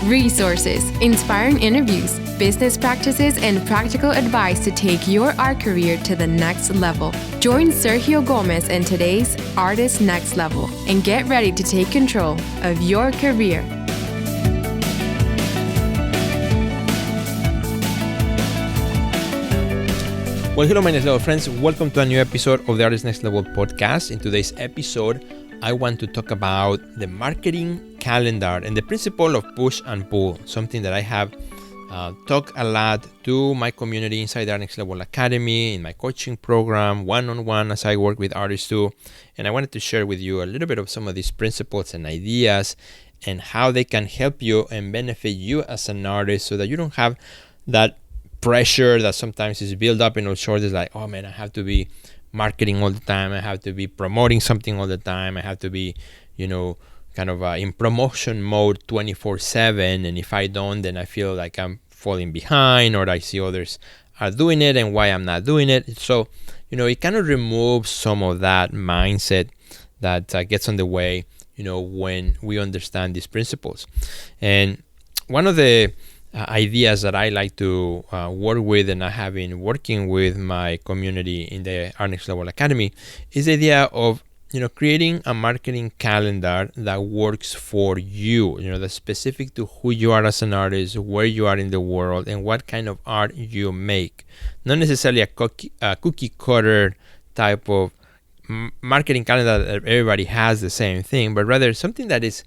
resources, inspiring interviews, business practices, and practical advice to take your art career to the next level. Join Sergio Gomez in today's Artist Next Level and get ready to take control of your career. Well, hello, my next level friends. Welcome to a new episode of the Artist Next Level podcast. In today's episode, I want to talk about the marketing calendar and the principle of push and pull, something that I have talked a lot to my community inside the Artist Next Level Academy, in my coaching program, one-on-one as I work with artists too. And I wanted to share with you a little bit of some of these principles and ideas and how they can help you and benefit you as an artist so that you don't have that pressure that sometimes is built up in our shoulders, like, oh man, I have to be marketing all the time, I have to be promoting something all the time, I have to be, kind of in promotion mode 24/7, and if I don't, then I feel like I'm falling behind, or I see others are doing it and why I'm not doing it. So, it kind of removes some of that mindset that gets on the way, when we understand these principles. And one of the ideas that I like to work with, and I have been working with my community in the Art Next Level Academy, is the idea of creating a marketing calendar that works for you, that's specific to who you are as an artist, where you are in the world, and what kind of art you make. Not necessarily a cookie cutter type of marketing calendar that everybody has the same thing, but rather something that is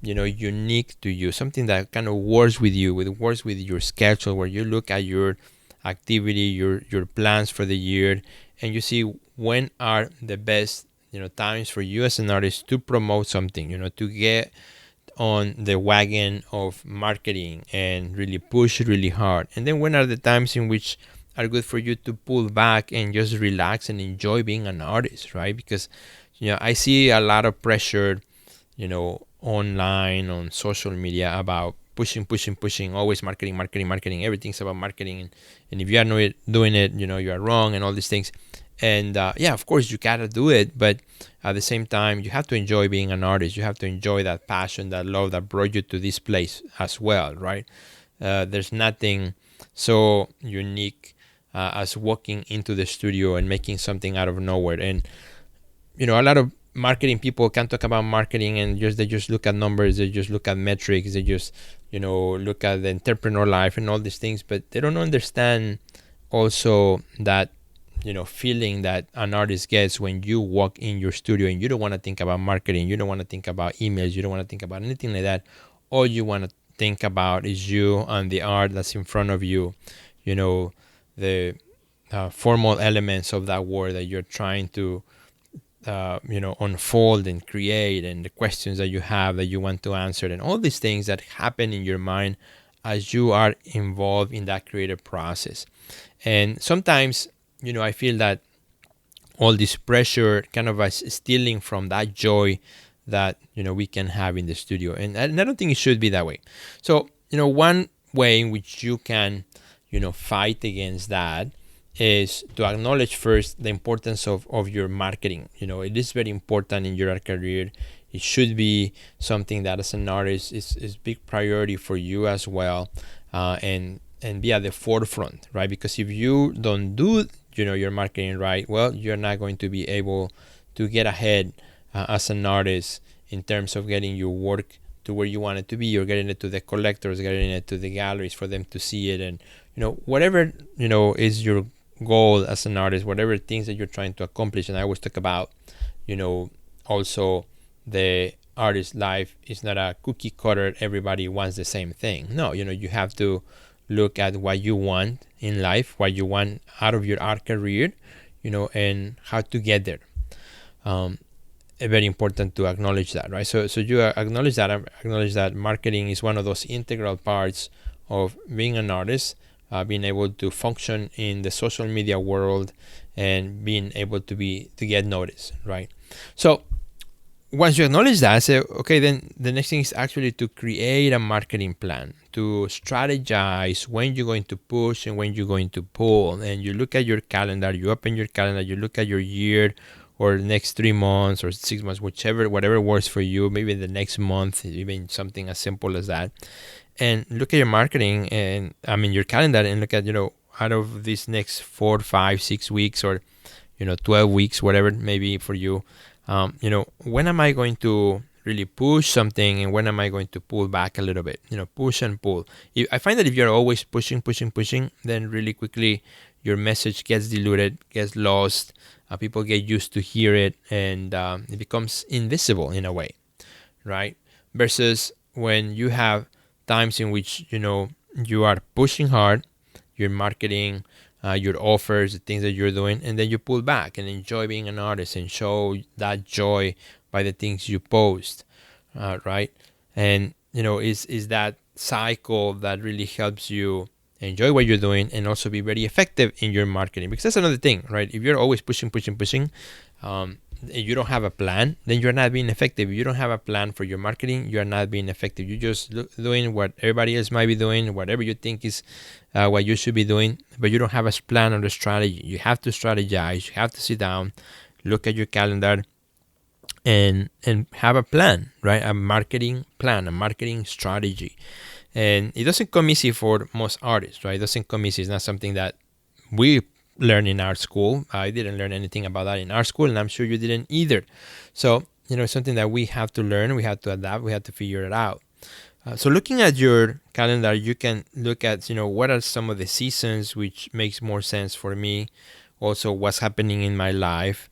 unique to you, something that kind of works with you, works with your schedule, where you look at your activity, your plans for the year, and you see when are the best, times for you as an artist to promote something, to get on the wagon of marketing and really push really hard. And then when are the times in which are good for you to pull back and just relax and enjoy being an artist, right? Because, I see a lot of pressure, online, on social media about pushing, always marketing. Everything's about marketing. And if you are not doing it, you are wrong and all these things. And of course, you gotta do it. But at the same time, you have to enjoy being an artist. You have to enjoy that passion, that love that brought you to this place as well, right? There's nothing so unique as walking into the studio and making something out of nowhere. And, a lot of marketing people can talk about marketing and they just look at numbers, they just look at metrics, they just look at the entrepreneur life and all these things, but they don't understand also that feeling that an artist gets when you walk in your studio and you don't want to think about marketing, you don't want to think about emails, you don't want to think about anything like that. All you want to think about is you and the art that's in front of you, the formal elements of that word that you're trying to unfold and create, and the questions that you have that you want to answer, and all these things that happen in your mind as you are involved in that creative process. And sometimes, I feel that all this pressure kind of is stealing from that joy that, we can have in the studio. And I don't think it should be that way. So, one way in which you can, fight against that is to acknowledge first the importance of your marketing. It is very important in your art career. It should be something that as an artist is big priority for you as well, and be at the forefront, right? Because if you don't do your marketing right, well, you're not going to be able to get ahead as an artist in terms of getting your work to where you want it to be. You're getting it to the collectors, getting it to the galleries for them to see it, and whatever is your goal as an artist, whatever things that you're trying to accomplish. And I always talk about also the artist life is not a cookie cutter, everybody wants the same thing. No, you have to look at what you want in life, what you want out of your art career, and how to get there. Very important to acknowledge that, right? So you acknowledge that marketing is one of those integral parts of being an artist, being able to function in the social media world and being able to get noticed, right? So once you acknowledge that, say, okay, then the next thing is actually to create a marketing plan, to strategize when you're going to push and when you're going to pull. And you look at your calendar, you open your calendar, you look at your year, or the next 3 months or 6 months, whatever works for you, maybe the next month, even something as simple as that. And look at your marketing and your calendar, and look at, out of these next 4, 5, 6 weeks, or 12 weeks, whatever it may be for you, when am I going to really push something, and when am I going to pull back a little bit? Push and pull. I find that if you're always pushing, then really quickly your message gets diluted, gets lost. People get used to hear it, and it becomes invisible in a way, right? Versus when you have times in which you are pushing hard, your marketing, your offers, the things that you're doing, and then you pull back and enjoy being an artist and show that joy by the things you post, right? And is that cycle that really helps you enjoy what you're doing and also be very effective in your marketing. Because that's another thing, right? If you're always pushing, you don't have a plan, then you're not being effective. If you don't have a plan for your marketing, you're not being effective. You're just doing what everybody else might be doing, whatever you think is what you should be doing, but you don't have a plan or a strategy. You have to strategize. You have to sit down, look at your calendar, and have a plan, right? A marketing plan, a marketing strategy. And it doesn't come easy for most artists, right? It doesn't come easy. It's not something that we learn in our school. I didn't learn anything about that in our school, and I'm sure you didn't either. So, it's something that we have to learn, we have to adapt, we have to figure it out. So looking at your calendar, you can look at, what are some of the seasons which makes more sense for me. Also, what's happening in my life.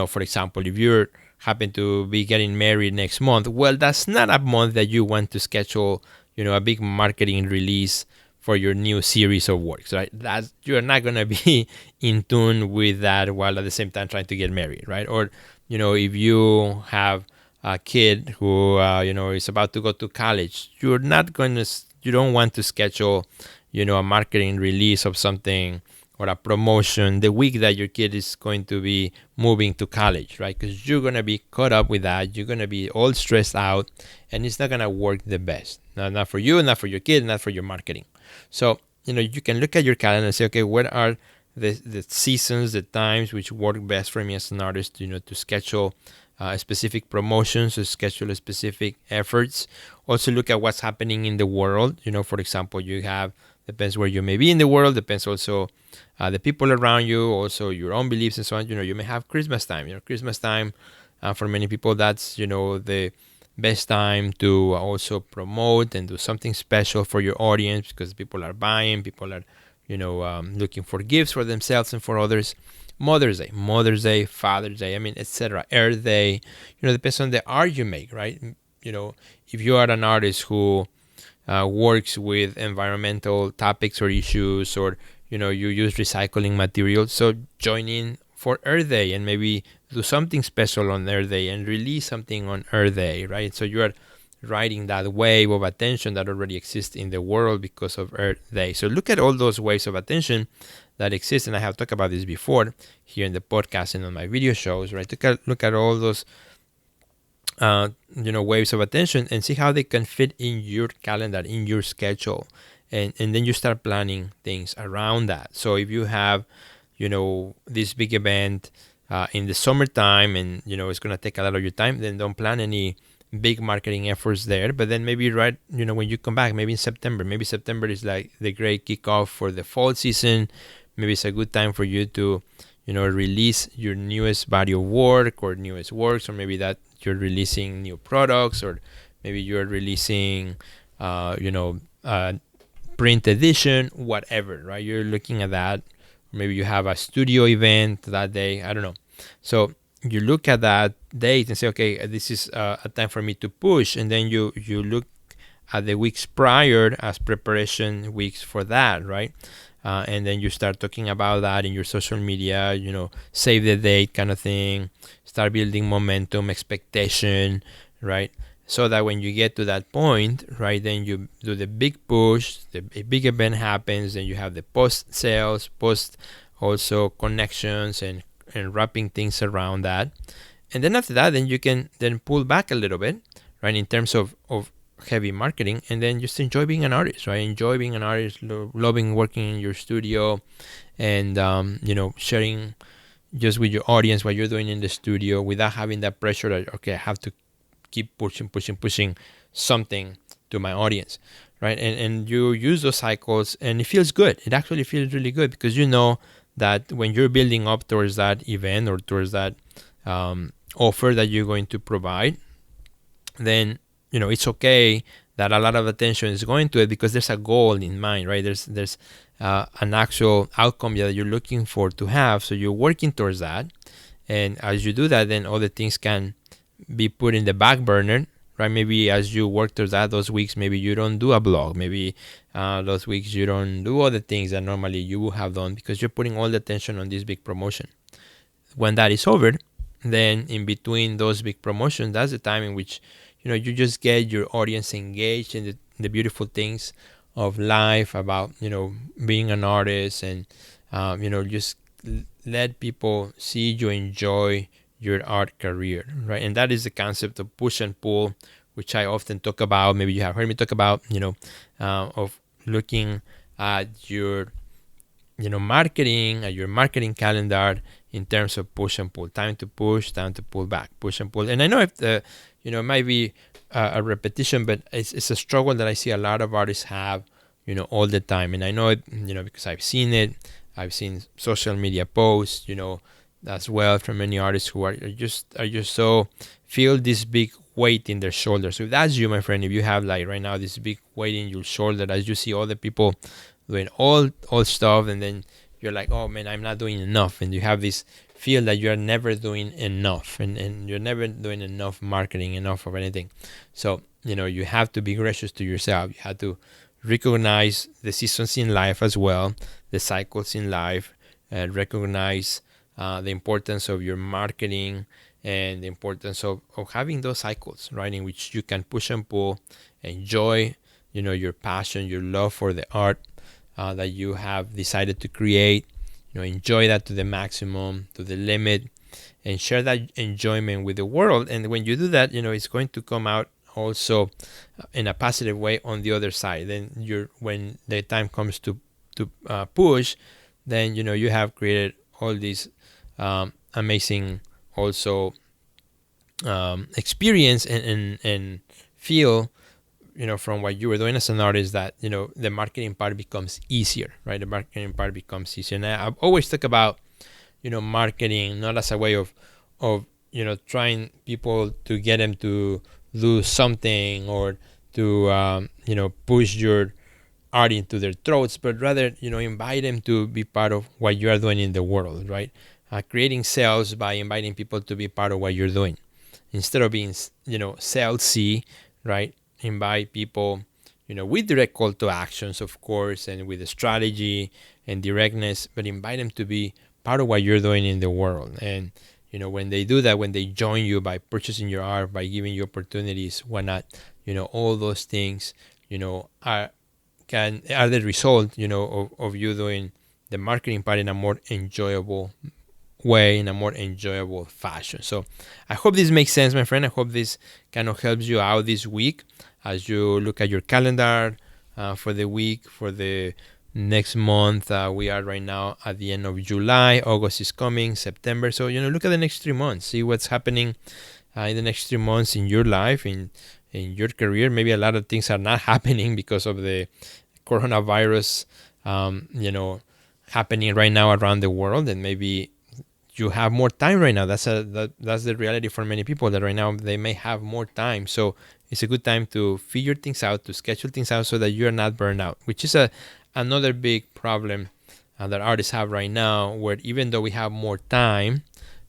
For example, if you happen to be getting married next month, well, that's not a month that you want to schedule, a big marketing release for your new series of works, right? That you're not going to be in tune with that while at the same time trying to get married, right? Or, if you have a kid who, is about to go to college, you don't want to schedule, a marketing release of something or a promotion the week that your kid is going to be moving to college, right? Because you're going to be caught up with that. You're going to be all stressed out, and it's not going to work the best. Not for you, not for your kid, not for your marketing. So, you can look at your calendar and say, okay, what are the seasons, the times which work best for me as an artist, to schedule specific promotions, to schedule specific efforts. Also look at what's happening in the world. For example, depends where you may be in the world, depends also the people around you, also your own beliefs and so on. You may have Christmas time. Christmas time, for many people, that's, the best time to also promote and do something special for your audience, because people are buying, people are, looking for gifts for themselves and for others. Mother's Day, Father's Day, etc. Earth Day, depends on the art you make, right? If you are an artist who works with environmental topics or issues, or you use recycling materials, so join in for Earth Day and maybe do something special on Earth Day and release something on Earth Day, right? So you are riding that wave of attention that already exists in the world because of Earth Day. So look at all those waves of attention that exist, and I have talked about this before here in the podcast and on my video shows, right? Look at all those waves of attention and see how they can fit in your calendar, in your schedule, and then you start planning things around that. So if you have this big event in the summertime, and it's going to take a lot of your time, then don't plan any big marketing efforts there. But then maybe when you come back, maybe in September, maybe September is like the great kickoff for the fall season. Maybe it's a good time for you to release your newest body of work or newest works, or maybe that you're releasing new products, or maybe you're releasing print edition, whatever, right? You're looking at that. Maybe you have a studio event that day, I don't know. So you look at that date and say, okay, this is a time for me to push. And then you look at the weeks prior as preparation weeks for that, right? And then you start talking about that in your social media, save the date kind of thing, start building momentum, expectation, right? So that when you get to that point, right, then you do the big push, a big event happens, and you have the post sales, post also connections, and wrapping things around that. And then after that, then you can then pull back a little bit, right, in terms of heavy marketing, and then just enjoy being an artist, right? Enjoy being an artist, loving working in your studio, and sharing just with your audience, what you're doing in the studio, without having that pressure that, okay, I have to keep pushing something to my audience, right? And you use those cycles, and it feels good. It actually feels really good, because you know that when you're building up towards that event or towards that offer that you're going to provide, then it's okay that a lot of attention is going to it, because there's a goal in mind, right? There's an actual outcome that you're looking for to have, so you're working towards that. And as you do that, then other things can be put in the back burner, right? Maybe as you work towards that, those weeks maybe you don't do a blog, maybe those weeks you don't do all the things that normally you would have done, because you're putting all the attention on this big promotion. When that is over, then in between those big promotions, that's the time in which you just get your audience engaged in the beautiful things of life, about being an artist, and just let people see you enjoy your art career, right? And that is the concept of push and pull, which I often talk about. Maybe you have heard me talk about, of looking at your marketing, at your marketing calendar, in terms of push and pull. Time to push, time to pull back, push and pull. And I know if it might be a repetition, but it's a struggle that I see a lot of artists have, all the time. And I know it, because I've seen it. I've seen social media posts, as well, from many artists who are just so feel this big weight in their shoulders. So if that's you, my friend, if you have like right now this big weight in your shoulder, as you see all the people doing all stuff, and then you're like, oh man, I'm not doing enough, and you have this feel that you're never doing enough, and you're never doing enough marketing, enough of anything. So you have to be gracious to yourself. You have to recognize the seasons in life as well, the cycles in life, recognize the importance of your marketing, and the importance of having those cycles, right, in which you can push and pull, enjoy your passion, your love for the art that you have decided to create, enjoy that to the maximum, to the limit, and share that enjoyment with the world. And when you do that, it's going to come out also in a positive way on the other side. Then when the time comes to push, then you have created all these amazing also experience and feel from what you were doing as an artist, that the marketing part becomes easier, right? The marketing part becomes easier. And I've always talked about marketing not as a way of trying people to get them to do something, or to push your art into their throats, but rather invite them to be part of what you are doing in the world, right? Creating sales by inviting people to be part of what you're doing, instead of being salesy, right? Invite people with direct call to actions, of course, and with a strategy and directness, but invite them to be part of what you're doing in the world. And when they do that, when they join you by purchasing your art, by giving you opportunities, whatnot, all those things are the result of you doing the marketing part in a more enjoyable way, in a more enjoyable fashion. So I hope this makes sense, my friend. I hope this kind of helps you out this week as you look at your calendar for the week, for the next month. We are right now at the end of July. August is coming, September. So look at the next 3 months, see what's happening in the next 3 months in your life, in your career. Maybe a lot of things are not happening because of the coronavirus happening right now around the world, and maybe you have more time right now. That's the reality for many people, that right now they may have more time. So it's a good time to figure things out, to schedule things out, so that you're not burned out, which is another big problem that artists have right now, where even though we have more time,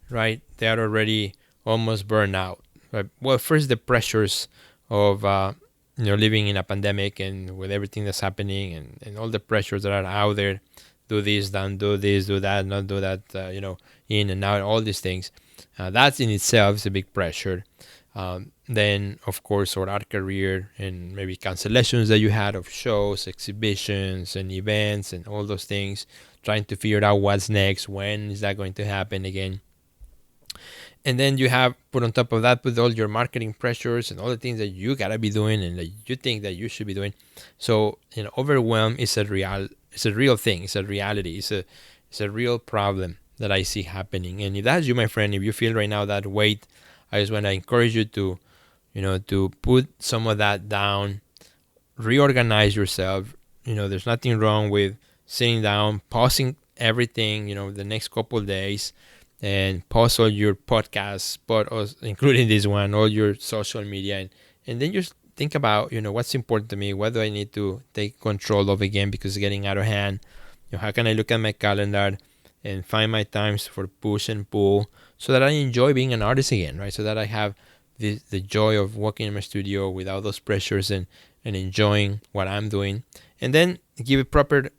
right, they are already almost burned out. Right? Well, first the pressures of living in a pandemic, and with everything that's happening, and all the pressures that are out there. Do this, don't do this, do that, not do that, in and out, all these things. That in itself is a big pressure. Then, of course, our art career, and maybe cancellations that you had of shows, exhibitions, and events, and all those things. Trying to figure out what's next, when is that going to happen again. And then you have put on top of that with all your marketing pressures and all the things that you gotta be doing and that you think that you should be doing. So overwhelm is a real thing. It's a reality. It's a real problem. that I see happening. And if that's you, my friend, if you feel right now that weight, I just want to encourage you to, to put some of that down, reorganize yourself. There's nothing wrong with sitting down, pausing everything, the next couple of days, and pause all your podcasts, including this one, all your social media, and then just think about, what's important to me, what do I need to take control of again because it's getting out of hand. How can I look at my calendar and find my times for push and pull so that I enjoy being an artist again, right? So that I have the joy of working in my studio without those pressures and enjoying what I'm doing. And then give it proper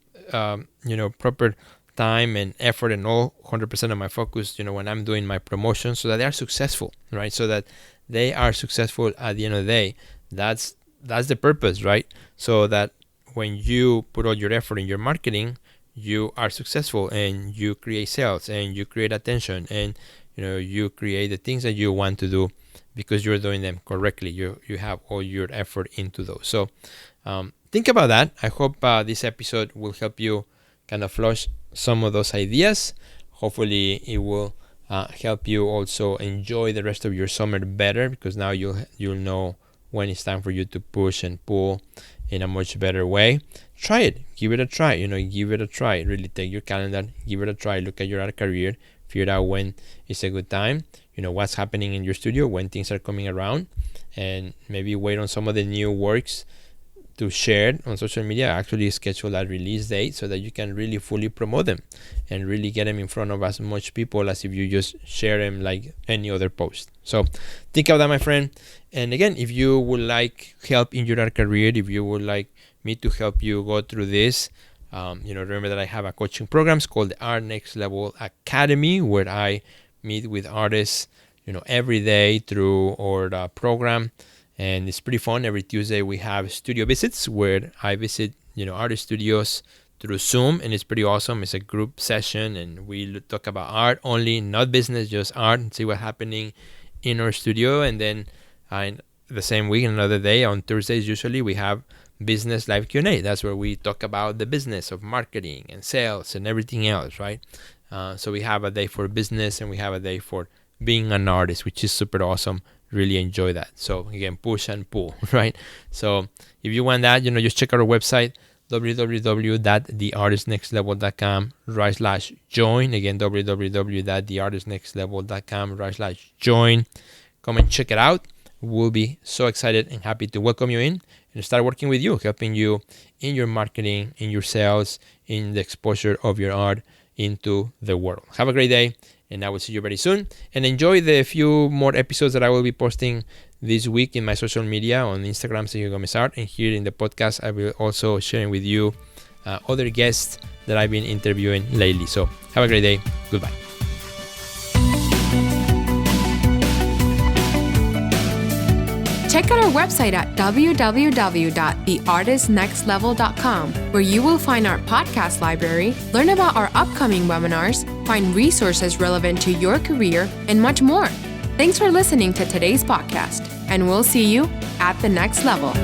time and effort and all 100% of my focus, when I'm doing my promotions so that they are successful, right? So that they are successful at the end of the day. That's the purpose, right? So that when you put all your effort in your marketing, you are successful and you create sales and you create attention and you create the things that you want to do because you're doing them correctly. You have all your effort into those. So think about that. I hope this episode will help you kind of flush some of those ideas. Hopefully it will help you also enjoy the rest of your summer better, because now you'll know when it's time for you to push and pull in a much better way. Try it. Give it a try. Give it a try. Really take your calendar, give it a try. Look at your art career. Figure out when it's a good time. What's happening in your studio, when things are coming around, and maybe wait on some of the new works to share on social media. Actually schedule that release date so that you can really fully promote them and really get them in front of as much people as if you just share them like any other post. So think of that, my friend. And again, if you would like help in your art career, if you would like me to help you go through this, remember that I have a coaching program called the Art Next Level Academy, where I meet with artists, every day through our program. And it's pretty fun. Every Tuesday we have studio visits where I visit, artist studios through Zoom, and it's pretty awesome. It's a group session, and we talk about art only, not business, just art, and see what's happening in our studio. And then in the same week, another day on Thursdays, usually we have business live Q&A. That's where we talk about the business of marketing and sales and everything else, right? So we have a day for business and we have a day for being an artist, which is super awesome. Really enjoy that. So again, push and pull, right? So if you want that, just check out our website, www.theartistnextlevel.com/join. Again, www.theartistnextlevel.com/join. Come and check it out. We'll be so excited and happy to welcome you in and start working with you, helping you in your marketing, in your sales, in the exposure of your art into the world. Have a great day, and I will see you very soon. And enjoy the few more episodes that I will be posting this week in my social media on Instagram, Sergio Gomez Art, and here in the podcast, I will also sharing with you other guests that I've been interviewing lately. So have a great day. Goodbye. Check out our website at www.theartistnextlevel.com, where you will find our podcast library, learn about our upcoming webinars, find resources relevant to your career, and much more. Thanks for listening to today's podcast, and we'll see you at the next level.